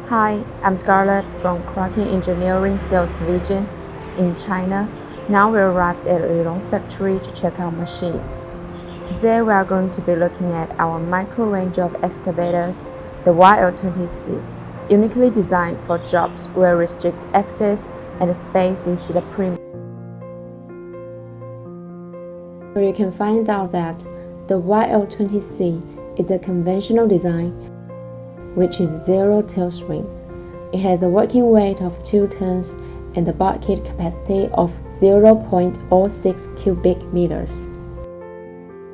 Hi, I'm Scarlet from CRUKING Engineering Sales division in China. Now we arrived at Yulong factory to check out machines. Today we are going to be looking at our micro range of excavators, the YULONG YL20C, uniquely designed for jobs where restrict access and space is the premium. You can find out that the YULONG YL20C is a conventional design which is zero tail swing. It has a working weight of 2 tons and a bucket capacity of 0.06 cubic meters.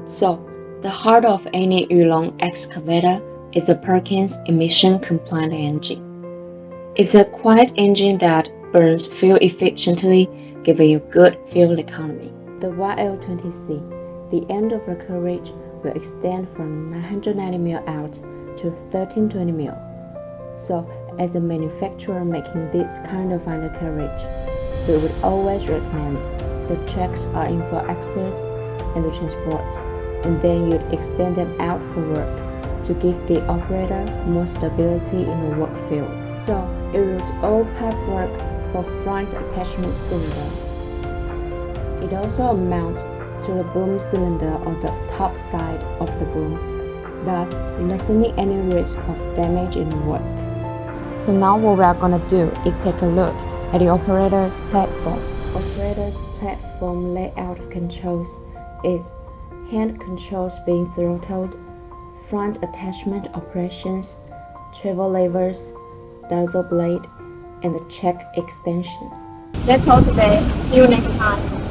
So, the heart of any Yulong excavator is a Perkins emission compliant engine. It's a quiet engine that burns fuel efficiently, giving you good fuel economy. The YULONG YL20C, the end of the carriage will extend from 990 mm out to 1320 mm. So, as a manufacturer making this kind of undercarriage, we would always recommend the tracks are in for access and the transport, and then you'd extend them out for work to give the operator more stability in the work field. So, it was all pipework for front attachment cylinders. It also mounts to a boom cylinder on the top side of the boom, thus lessening any risk of damage in work. So now what we are going to do is take a look at the operator's platform. Operator's platform layout of controls is hand controls being throttled, front attachment operations, travel levers, dazzle blade, and the check extension. That's all today. See you next time.